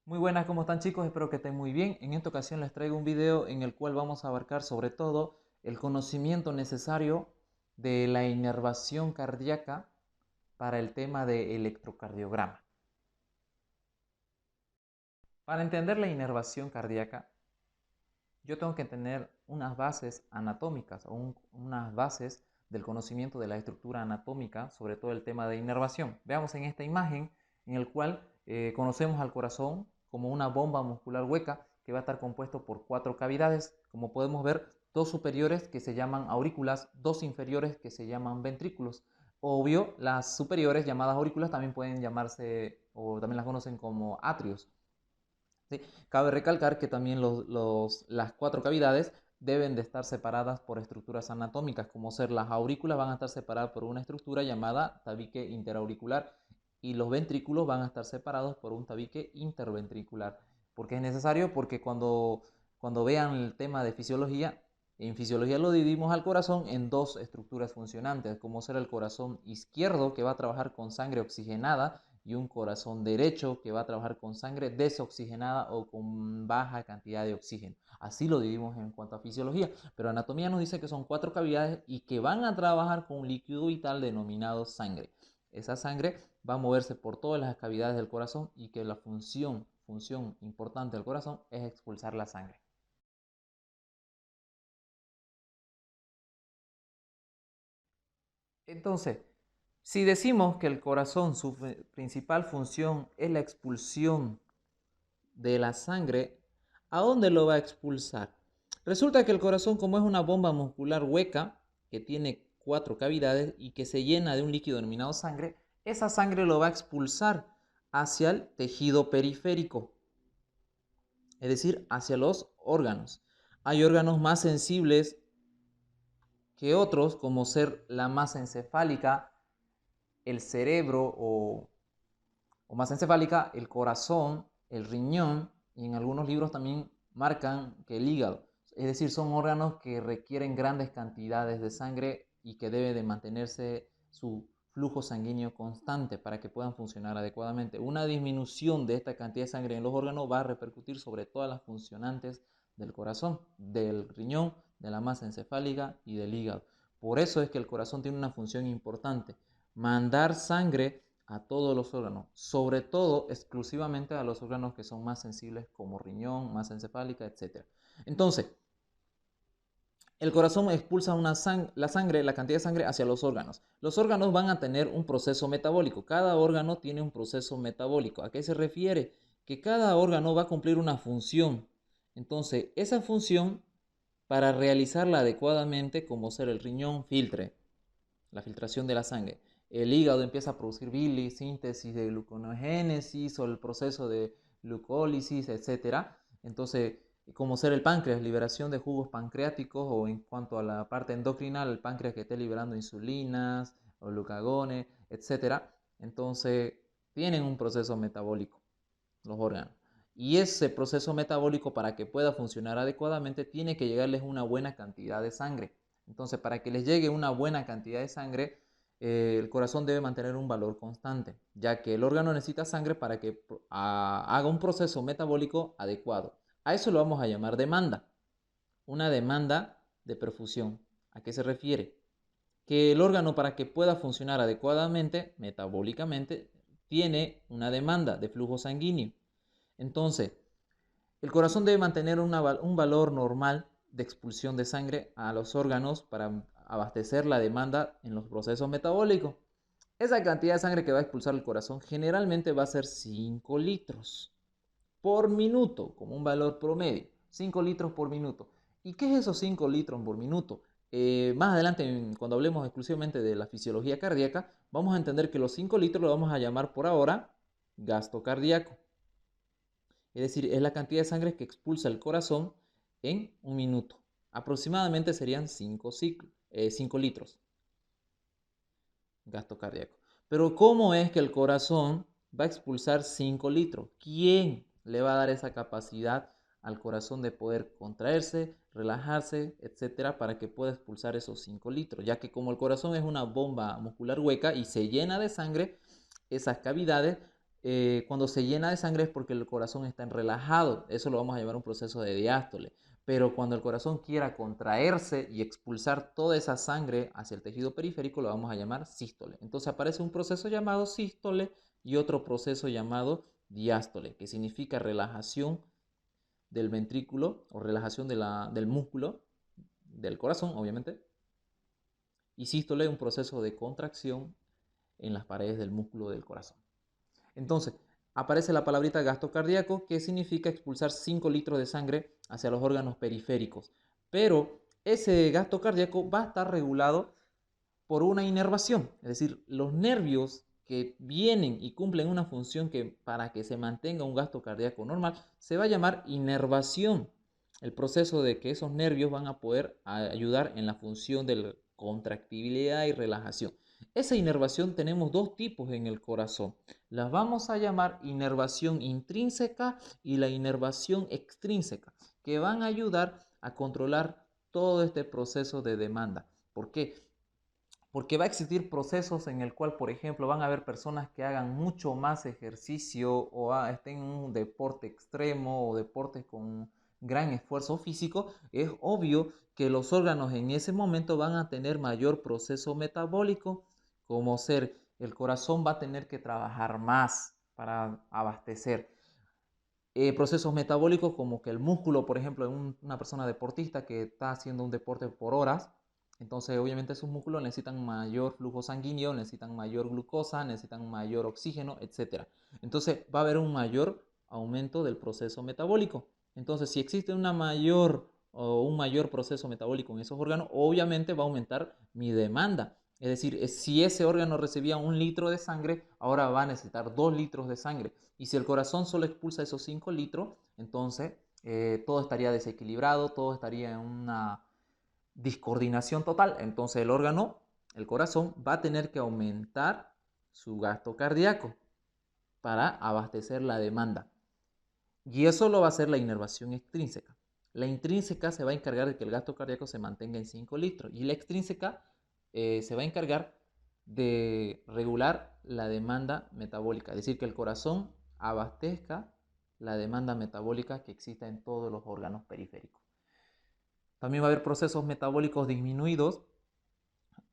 Muy buenas, ¿cómo están chicos? Espero que estén muy bien. En esta ocasión les traigo un video en el cual vamos a abarcar sobre todo el conocimiento necesario de la inervación cardíaca para el tema de electrocardiograma. Para entender la inervación cardíaca, yo tengo que tener unas bases anatómicas o unas bases del conocimiento de la estructura anatómica, sobre todo el tema de inervación. Veamos en esta imagen en el cual conocemos al corazón como una bomba muscular hueca que va a estar compuesto por 4 cavidades, como podemos ver, 2 superiores que se llaman aurículas, 2 inferiores que se llaman ventrículos. Obvio, las superiores llamadas aurículas también pueden llamarse o también las conocen como atrios. ¿Sí? Cabe recalcar que también las 4 cavidades deben de estar separadas por estructuras anatómicas, como ser las aurículas van a estar separadas por una estructura llamada tabique interauricular y los ventrículos van a estar separados por un tabique interventricular. ¿Por qué es necesario? Porque cuando vean el tema de fisiología, en fisiología lo dividimos al corazón en 2 estructuras funcionantes, como ser el corazón izquierdo que va a trabajar con sangre oxigenada y un corazón derecho que va a trabajar con sangre desoxigenada o con baja cantidad de oxígeno. Así lo dividimos en cuanto a fisiología, pero anatomía nos dice que son 4 cavidades y que van a trabajar con un líquido vital denominado sangre. Esa sangre va a moverse por todas las cavidades del corazón y que la función importante del corazón es expulsar la sangre. Entonces, si decimos que el corazón, su principal función es la expulsión de la sangre, ¿a dónde lo va a expulsar? Resulta que el corazón, como es una bomba muscular hueca, que tiene 4 cavidades y que se llena de un líquido denominado sangre, esa sangre lo va a expulsar hacia el tejido periférico, es decir, hacia los órganos. Hay órganos más sensibles que otros, como ser la masa encefálica, el cerebro o masa encefálica, el corazón, el riñón, y en algunos libros también marcan que el hígado. Es decir, son órganos que requieren grandes cantidades de sangre y que debe de mantenerse su flujo sanguíneo constante para que puedan funcionar adecuadamente. Una disminución de esta cantidad de sangre en los órganos va a repercutir sobre todas las funcionantes del corazón, del riñón, de la masa encefálica y del hígado. Por eso es que el corazón tiene una función importante, mandar sangre a todos los órganos, sobre todo exclusivamente a los órganos que son más sensibles como riñón, masa encefálica, etc. Entonces, el corazón expulsa la cantidad de sangre hacia los órganos. Los órganos van a tener un proceso metabólico. Cada órgano tiene un proceso metabólico. ¿A qué se refiere? Que cada órgano va a cumplir una función. Entonces, esa función, para realizarla adecuadamente, como ser el riñón filtre, la filtración de la sangre. El hígado empieza a producir bilis, síntesis de gluconeogénesis o el proceso de glucólisis, etc. Entonces, como ser el páncreas, liberación de jugos pancreáticos o en cuanto a la parte endocrinal, el páncreas que esté liberando insulinas o glucagones, etc. Entonces, tienen un proceso metabólico los órganos. Y ese proceso metabólico, para que pueda funcionar adecuadamente, tiene que llegarles una buena cantidad de sangre. Entonces, para que les llegue una buena cantidad de sangre, el corazón debe mantener un valor constante, ya que el órgano necesita sangre para que haga un proceso metabólico adecuado. A eso lo vamos a llamar demanda. Una demanda de perfusión. ¿A qué se refiere? Que el órgano, para que pueda funcionar adecuadamente, metabólicamente, tiene una demanda de flujo sanguíneo. Entonces, el corazón debe mantener un valor normal de expulsión de sangre a los órganos para abastecer la demanda en los procesos metabólicos. Esa cantidad de sangre que va a expulsar el corazón generalmente va a ser 5 litros por minuto, como un valor promedio. 5 litros por minuto. ¿Y qué es esos 5 litros por minuto? Más adelante, cuando hablemos exclusivamente de la fisiología cardíaca, vamos a entender que los 5 litros lo vamos a llamar por ahora gasto cardíaco. Es decir, es la cantidad de sangre que expulsa el corazón en un minuto. Aproximadamente serían 5 litros gasto cardíaco. Pero ¿cómo es que el corazón va a expulsar 5 litros? ¿Quién le va a dar esa capacidad al corazón de poder contraerse, relajarse, etcétera, para que pueda expulsar esos 5 litros? Ya que como el corazón es una bomba muscular hueca y se llena de sangre, esas cavidades cuando se llena de sangre es porque el corazón está en relajado. Eso lo vamos a llamar un proceso de diástole. Pero cuando el corazón quiera contraerse y expulsar toda esa sangre hacia el tejido periférico, lo vamos a llamar sístole. Entonces aparece un proceso llamado sístole y otro proceso llamado diástole, que significa relajación del ventrículo o relajación del músculo del corazón, obviamente. Y sístole es un proceso de contracción en las paredes del músculo del corazón. Entonces, aparece la palabrita gasto cardíaco, que significa expulsar 5 litros de sangre hacia los órganos periféricos. Pero ese gasto cardíaco va a estar regulado por una inervación, es decir, los nervios que vienen y cumplen una función que para que se mantenga un gasto cardíaco normal, se va a llamar inervación. El proceso de que esos nervios van a poder ayudar en la función de la contractibilidad y relajación. Esa inervación tenemos dos tipos en el corazón. Las vamos a llamar inervación intrínseca y la inervación extrínseca, que van a ayudar a controlar todo este proceso de demanda. ¿Por qué? Porque va a existir procesos en el cual, por ejemplo, van a haber personas que hagan mucho más ejercicio o estén en un deporte extremo o deportes con gran esfuerzo físico. Es obvio que los órganos en ese momento van a tener mayor proceso metabólico, como ser el corazón va a tener que trabajar más para abastecer. Procesos metabólicos como que el músculo, por ejemplo, en una persona deportista que está haciendo un deporte por horas, entonces obviamente sus músculos necesitan mayor flujo sanguíneo, necesitan mayor glucosa, necesitan mayor oxígeno, etc. Entonces va a haber un mayor aumento del proceso metabólico. Entonces si existe una mayor o un mayor proceso metabólico en esos órganos, obviamente va a aumentar mi demanda. Es decir, si ese órgano recibía 1 litro de sangre, ahora va a necesitar 2 litros de sangre. Y si el corazón solo expulsa esos 5 litros, entonces todo estaría desequilibrado, todo estaría en una discoordinación total. Entonces el órgano, el corazón, va a tener que aumentar su gasto cardíaco para abastecer la demanda. Y eso lo va a hacer la inervación extrínseca. La intrínseca se va a encargar de que el gasto cardíaco se mantenga en 5 litros. Y la extrínseca se va a encargar de regular la demanda metabólica. Es decir, que el corazón abastezca la demanda metabólica que exista en todos los órganos periféricos. También va a haber procesos metabólicos disminuidos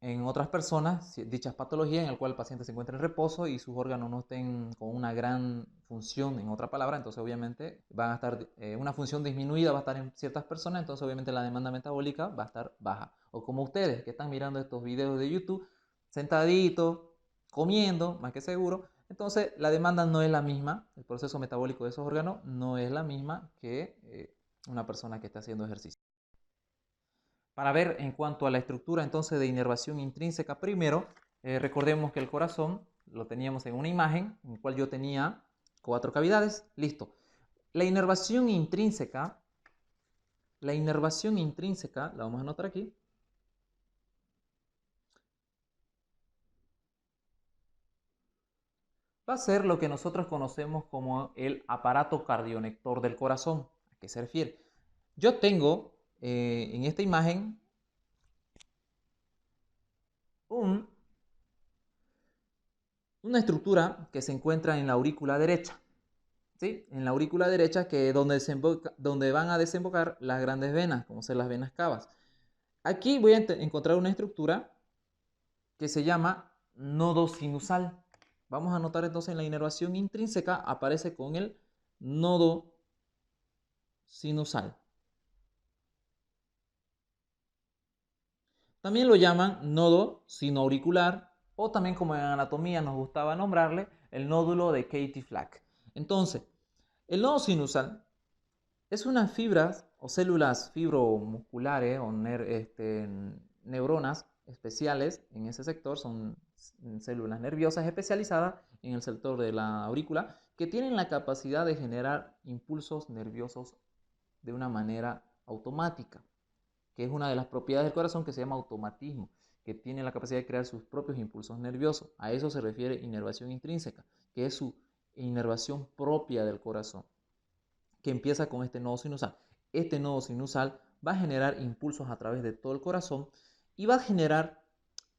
en otras personas, dichas patologías en el cual el paciente se encuentra en reposo y sus órganos no estén con una gran función, en otra palabra, entonces obviamente van a estar, una función disminuida va a estar en ciertas personas, entonces obviamente la demanda metabólica va a estar baja. O como ustedes que están mirando estos videos de YouTube, sentaditos, comiendo, más que seguro, entonces la demanda no es la misma, el proceso metabólico de esos órganos no es la misma que una persona que está haciendo ejercicio. Para ver en cuanto a la estructura entonces de inervación intrínseca, primero recordemos que el corazón lo teníamos en una imagen en la cual yo tenía 4 cavidades, listo. La inervación intrínseca, la vamos a anotar aquí, va a ser lo que nosotros conocemos como el aparato cardionector del corazón. ¿A qué se refiere? Yo tengo en esta imagen una estructura que se encuentra en la aurícula derecha. ¿Sí? En la aurícula derecha, que es donde van a desembocar las grandes venas, como ser las venas cavas. Aquí voy a encontrar una estructura que se llama nodo sinusal. Vamos a notar entonces en la inervación intrínseca aparece con el nodo sinusal. También lo llaman nodo sinoauricular o también, como en anatomía nos gustaba nombrarle, el nódulo de Katy-Flack. Entonces, el nodo sinusal es unas fibras o células fibromusculares o neuronas especiales en ese sector, son células nerviosas especializadas en el sector de la aurícula que tienen la capacidad de generar impulsos nerviosos de una manera automática, que es una de las propiedades del corazón que se llama automatismo, que tiene la capacidad de crear sus propios impulsos nerviosos. A eso se refiere inervación intrínseca, que es su inervación propia del corazón, que empieza con este nodo sinusal. Este nodo sinusal va a generar impulsos a través de todo el corazón y va a generar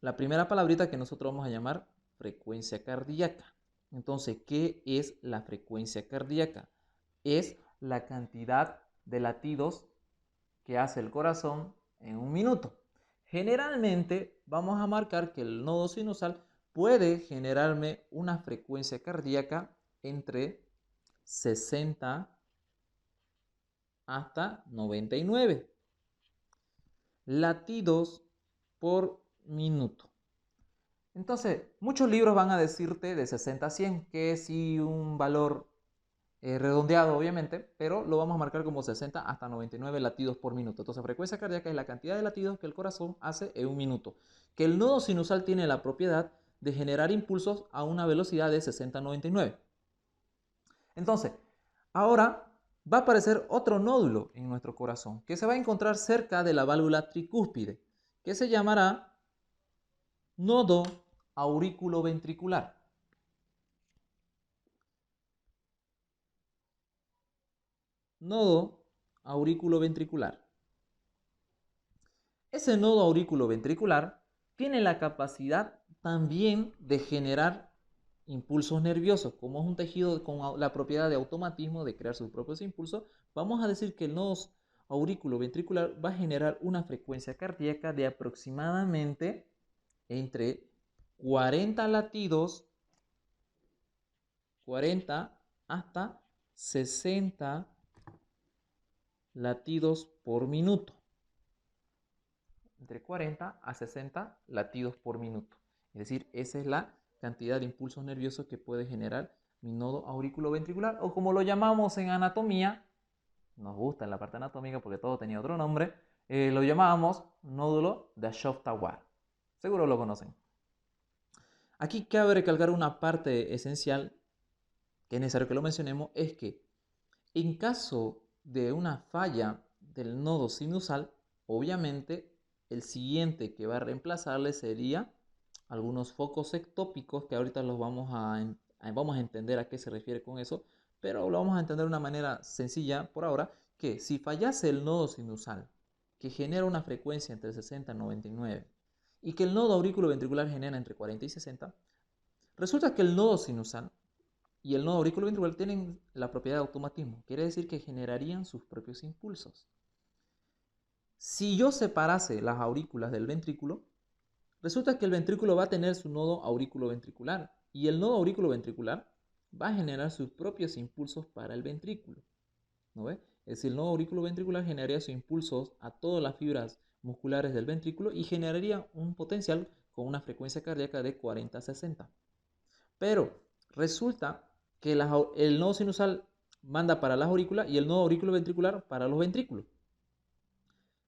la primera palabrita que nosotros vamos a llamar frecuencia cardíaca. Entonces, ¿qué es la frecuencia cardíaca? Es la cantidad de latidos que hace el corazón en un minuto. Generalmente vamos a marcar que el nodo sinusal puede generarme una frecuencia cardíaca entre 60 hasta 99 latidos por minuto. Entonces, muchos libros van a decirte de 60 a 100, que es sí un valor redondeado obviamente, pero lo vamos a marcar como 60 hasta 99 latidos por minuto. Entonces, frecuencia cardíaca es la cantidad de latidos que el corazón hace en un minuto. Que el nodo sinusal tiene la propiedad de generar impulsos a una velocidad de 60 a 99. Entonces, ahora va a aparecer otro nódulo en nuestro corazón que se va a encontrar cerca de la válvula tricúspide, que se llamará nodo auriculoventricular. Nodo auriculoventricular. Ese nodo auriculoventricular tiene la capacidad también de generar impulsos nerviosos. Como es un tejido con la propiedad de automatismo de crear sus propios impulsos, vamos a decir que el nodo auriculoventricular va a generar una frecuencia cardíaca de aproximadamente entre 40 latidos, 40 hasta 60 latidos por minuto. Entre 40 a 60 latidos por minuto. Es decir, esa es la cantidad de impulsos nerviosos que puede generar mi nodo auriculoventricular, o como lo llamamos en anatomía, nos gusta en la parte anatómica porque todo tenía otro nombre, lo llamábamos nódulo de Ashok-Tawar. Seguro lo conocen. Aquí cabe recalcar una parte esencial que es necesario que lo mencionemos, es que en caso de una falla del nodo sinusal, obviamente el siguiente que va a reemplazarle sería algunos focos ectópicos, que ahorita los vamos a entender a qué se refiere con eso, pero lo vamos a entender de una manera sencilla por ahora, que si fallase el nodo sinusal, que genera una frecuencia entre 60 y 99, y que el nodo auriculoventricular genera entre 40 y 60, resulta que el nodo sinusal y el nodo auriculoventricular tienen la propiedad de automatismo. Quiere decir que generarían sus propios impulsos. Si yo separase las aurículas del ventrículo, resulta que el ventrículo va a tener su nodo auriculoventricular y el nodo auriculoventricular va a generar sus propios impulsos para el ventrículo. ¿No ve? Es decir, el nodo auriculoventricular generaría sus impulsos a todas las fibras musculares del ventrículo y generaría un potencial con una frecuencia cardíaca de 40 a 60. Pero resulta que el nodo sinusal manda para las aurículas y el nodo auriculoventricular para los ventrículos.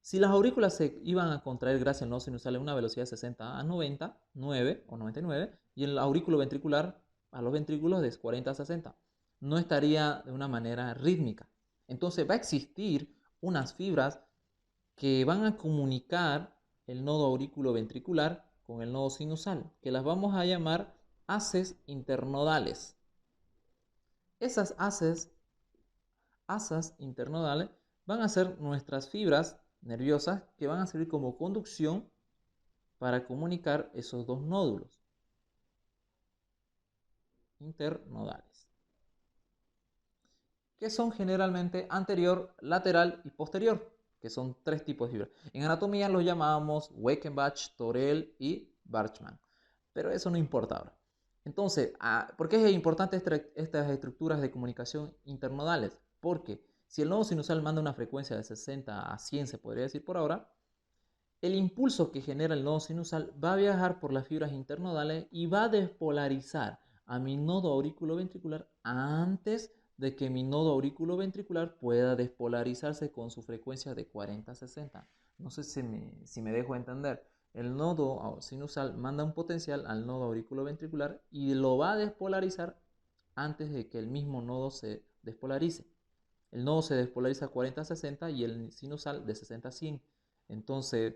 Si las aurículas se iban a contraer gracias al nodo sinusal en una velocidad de 60 a 90, 9 o 99, y el aurículo ventricular a los ventrículos de 40 a 60, no estaría de una manera rítmica. Entonces va a existir unas fibras que van a comunicar el nodo auriculoventricular con el nodo sinusal, que las vamos a llamar haces internodales. Esas asas internodales van a ser nuestras fibras nerviosas que van a servir como conducción para comunicar esos dos nódulos internodales, que son generalmente anterior, lateral y posterior, que son tres tipos de fibras. En anatomía los llamamos Weichenbach, Torel y Barchman, pero eso no importa ahora. Entonces, ¿por qué es importante estas estructuras de comunicación internodales? Porque si el nodo sinusal manda una frecuencia de 60 a 100, se podría decir por ahora, el impulso que genera el nodo sinusal va a viajar por las fibras internodales y va a despolarizar a mi nodo auriculoventricular antes de que mi nodo auriculoventricular pueda despolarizarse con su frecuencia de 40 a 60. No sé si me dejo entender. El nodo sinusal manda un potencial al nodo auriculoventricular y lo va a despolarizar antes de que el mismo nodo se despolarice. El nodo se despolariza a 40 a 60 y el sinusal de 60 a 100. Entonces,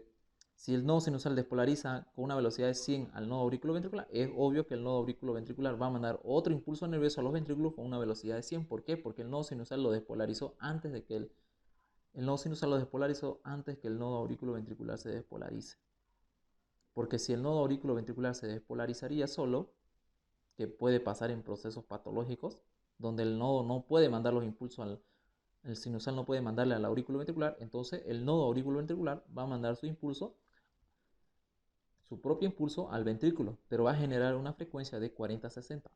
si el nodo sinusal despolariza con una velocidad de 100 al nodo auriculoventricular, es obvio que el nodo auriculoventricular va a mandar otro impulso nervioso a los ventrículos con una velocidad de 100. ¿Por qué? Porque el nodo sinusal lo despolarizó antes de que el nodo sinusal lo despolarizó antes que el nodo auriculoventricular se despolarice. Porque si el nodo auriculoventricular se despolarizaría solo, que puede pasar en procesos patológicos, donde el nodo no puede mandar los impulsos el sinusal no puede mandarle al aurículo ventricular, entonces el nodo aurículo ventricular va a mandar su propio impulso al ventrículo, pero va a generar una frecuencia de 40-60.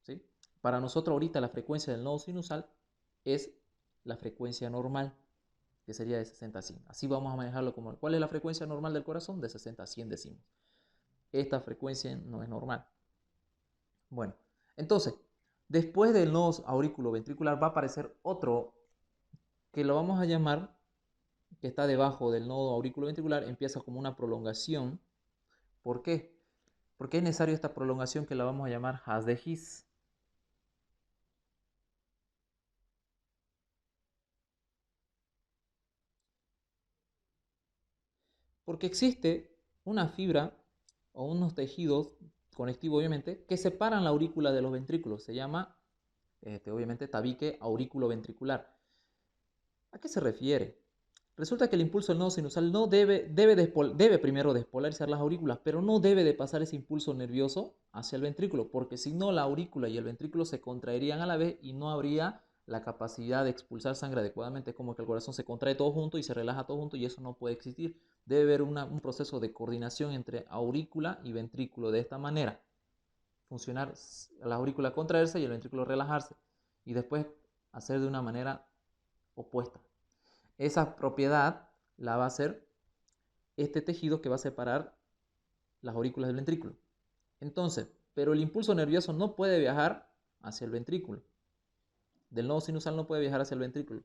¿Sí? Para nosotros ahorita la frecuencia del nodo sinusal es la frecuencia normal, que sería de 60 a 100. Así vamos a manejarlo como, ¿cuál es la frecuencia normal del corazón? De 60 a 100 decimos. Esta frecuencia no es normal. Bueno, entonces, después del nodo aurículo ventricular va a aparecer otro que lo vamos a llamar, que está debajo del nodo aurículo ventricular, empieza como una prolongación. ¿Por qué? Porque es necesario esta prolongación que la vamos a llamar haz de His. Porque existe una fibra o unos tejidos conectivos, obviamente, que separan la aurícula de los ventrículos. Se llama, obviamente, tabique aurículo-ventricular. ¿A qué se refiere? Resulta que el impulso del nodo sinusal no debe primero despolarizar las aurículas, pero no debe de pasar ese impulso nervioso hacia el ventrículo, porque si no la aurícula y el ventrículo se contraerían a la vez y no habría la capacidad de expulsar sangre adecuadamente. Es como que el corazón se contrae todo junto y se relaja todo junto y eso no puede existir. Debe haber un proceso de coordinación entre aurícula y ventrículo. De esta manera, funcionar la aurícula contraerse y el ventrículo relajarse y después hacer de una manera opuesta. Esa propiedad la va a hacer este tejido que va a separar las aurículas del ventrículo. Entonces, pero el impulso nervioso no puede viajar hacia el ventrículo. Del nodo sinusal no puede viajar hacia el ventrículo.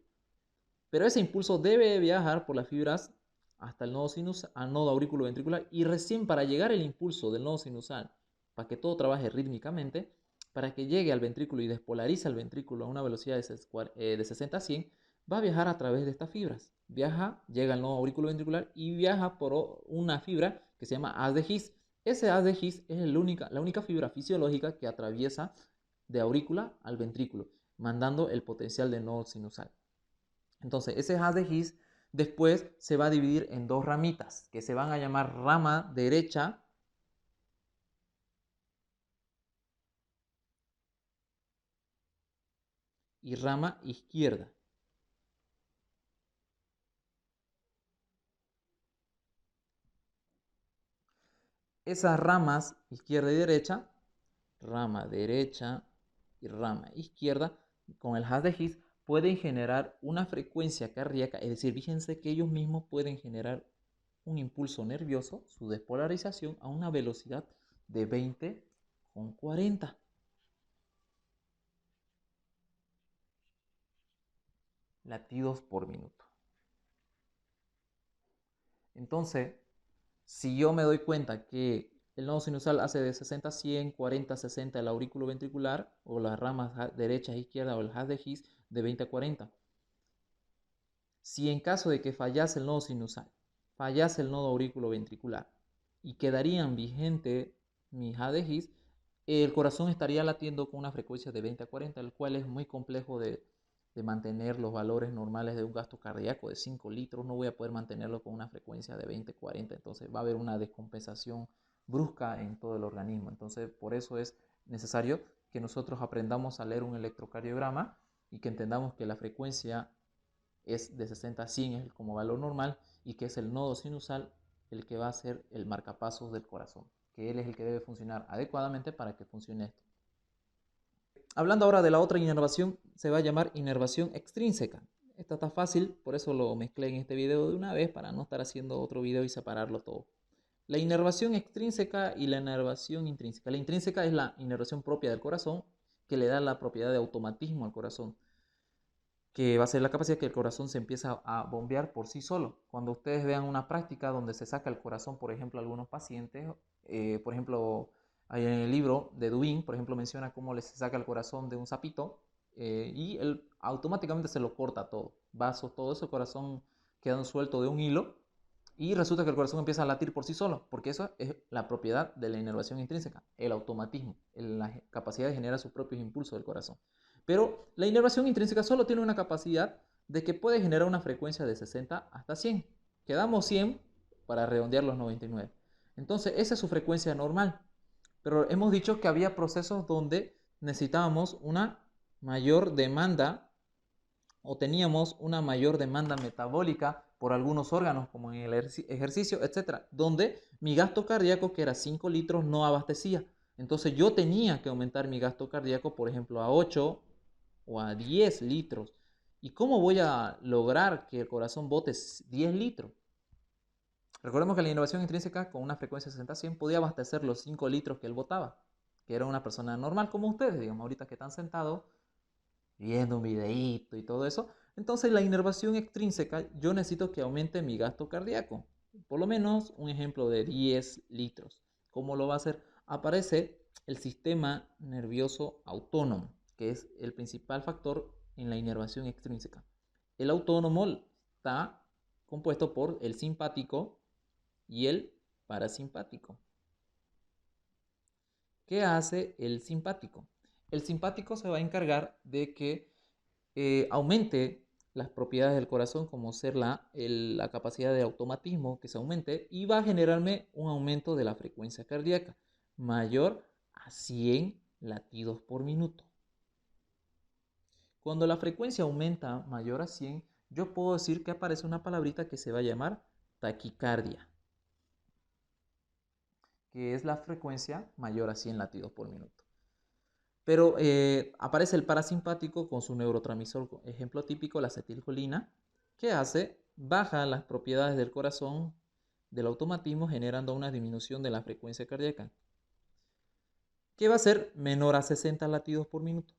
Pero ese impulso debe viajar por las fibras hasta el nodo sinusal, al nodo aurículo ventricular, y recién para llegar el impulso del nodo sinusal, para que todo trabaje rítmicamente, para que llegue al ventrículo y despolarice al ventrículo a una velocidad de 60 a 100, va a viajar a través de estas fibras. Llega al nodo aurículo ventricular y viaja por una fibra que se llama haz de His. Ese haz de His es la única fibra fisiológica que atraviesa de aurícula al ventrículo, mandando el potencial del nodo sinusal. Entonces, ese haz de His después se va a dividir en dos ramitas que se van a llamar rama derecha y rama izquierda. Esas ramas izquierda y rama derecha y rama izquierda, con el haz de His pueden generar una frecuencia cardíaca, es decir, fíjense que ellos mismos pueden generar un impulso nervioso, su despolarización, a una velocidad de 20,40 latidos por minuto. Entonces, si yo me doy cuenta que el nodo sinusal hace de 60 a 100, 40 a 60 el aurículo ventricular, o las ramas derecha e izquierda, o el haz de His de 20 a 40. Si en caso de que fallase el nodo sinusal, fallase el nodo aurículo ventricular y quedarían vigente mis haz de His, el corazón estaría latiendo con una frecuencia de 20 a 40, el cual es muy complejo de mantener los valores normales de un gasto cardíaco de 5 litros. No voy a poder mantenerlo con una frecuencia de 20 a 40, entonces va a haber una descompensación brusca en todo el organismo. Entonces, por eso es necesario que nosotros aprendamos a leer un electrocardiograma y que entendamos que la frecuencia es de 60 a 100 es como valor normal y que es el nodo sinusal el que va a ser el marcapasos del corazón, que él es el que debe funcionar adecuadamente para que funcione esto. Hablando ahora de la otra inervación, se va a llamar inervación extrínseca. Esta está fácil, por eso lo mezclé en este video de una vez para no estar haciendo otro video y separarlo todo. La inervación extrínseca y la inervación intrínseca. La intrínseca es la inervación propia del corazón que le da la propiedad de automatismo al corazón, que va a ser la capacidad que el corazón se empieza a bombear por sí solo. Cuando ustedes vean una práctica donde se saca el corazón, por ejemplo, a algunos pacientes, por ejemplo, en el libro de Dubin, por ejemplo, menciona cómo se saca el corazón de un sapito y él automáticamente se lo corta todo, vasos, todo eso, el corazón queda suelto de un hilo y resulta que el corazón empieza a latir por sí solo, porque eso es la propiedad de la inervación intrínseca, el automatismo, la capacidad de generar sus propios impulsos del corazón. Pero la inervación intrínseca solo tiene una capacidad de que puede generar una frecuencia de 60 hasta 100. Quedamos 100 para redondear los 99. Entonces, esa es su frecuencia normal. Pero hemos dicho que había procesos donde necesitábamos una mayor demanda o teníamos una mayor demanda metabólica por algunos órganos, como en el ejercicio, etcétera, donde mi gasto cardíaco, que era 5 litros, no abastecía. Entonces yo tenía que aumentar mi gasto cardíaco, por ejemplo, a 8 o a 10 litros. ¿Y cómo voy a lograr que el corazón bote 10 litros? Recordemos que la innovación intrínseca con una frecuencia de 60-100 podía abastecer los 5 litros que él botaba, que era una persona normal como ustedes, digamos, ahorita que están sentados viendo un videíto y todo eso. Entonces la inervación extrínseca, yo necesito que aumente mi gasto cardíaco, por lo menos un ejemplo de 10 litros. ¿Cómo lo va a hacer? Aparece el sistema nervioso autónomo, que es el principal factor en la inervación extrínseca. El autónomo está compuesto por el simpático y el parasimpático. ¿Qué hace el simpático? El simpático se va a encargar de que aumente las propiedades del corazón, como ser la capacidad de automatismo, que se aumente, y va a generarme un aumento de la frecuencia cardíaca mayor a 100 latidos por minuto. Cuando la frecuencia aumenta mayor a 100, yo puedo decir que aparece una palabrita que se va a llamar taquicardia, que es la frecuencia mayor a 100 latidos por minuto. Pero aparece el parasimpático con su neurotransmisor, ejemplo típico, la acetilcolina, que hace, baja las propiedades del corazón del automatismo, generando una disminución de la frecuencia cardíaca, que va a ser menor a 60 latidos por minuto.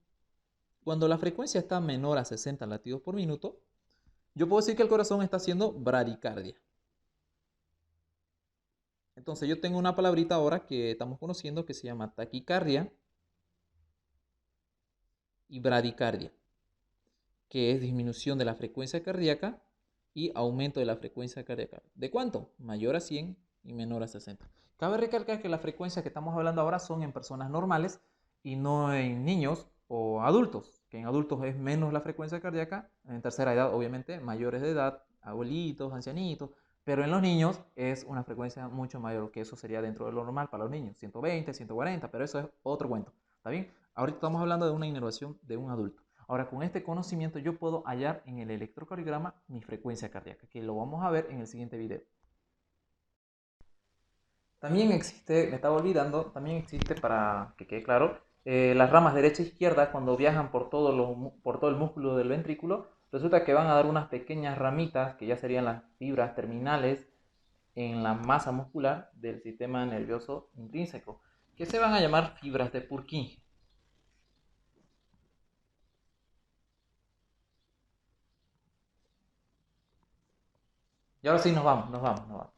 Cuando la frecuencia está menor a 60 latidos por minuto, yo puedo decir que el corazón está haciendo bradicardia. Entonces yo tengo una palabrita ahora que estamos conociendo que se llama taquicardia y bradicardia, que es disminución de la frecuencia cardíaca y aumento de la frecuencia cardíaca. ¿De cuánto? Mayor a 100 y menor a 60. Cabe recalcar que las frecuencias que estamos hablando ahora son en personas normales y no en niños o adultos, que en adultos es menos la frecuencia cardíaca, en tercera edad obviamente, mayores de edad, abuelitos, ancianitos, pero en los niños es una frecuencia mucho mayor, que eso sería dentro de lo normal para los niños, 120, 140, pero eso es otro cuento, ¿está bien? Ahorita estamos hablando de una inervación de un adulto. Ahora, con este conocimiento yo puedo hallar en el electrocardiograma mi frecuencia cardíaca, que lo vamos a ver en el siguiente video. También existe, me estaba olvidando, también existe, para que quede claro, las ramas derecha e izquierda cuando viajan por todo el músculo del ventrículo, resulta que van a dar unas pequeñas ramitas que ya serían las fibras terminales en la masa muscular del sistema nervioso intrínseco, que se van a llamar fibras de Purkinje. Y ahora sí nos vamos.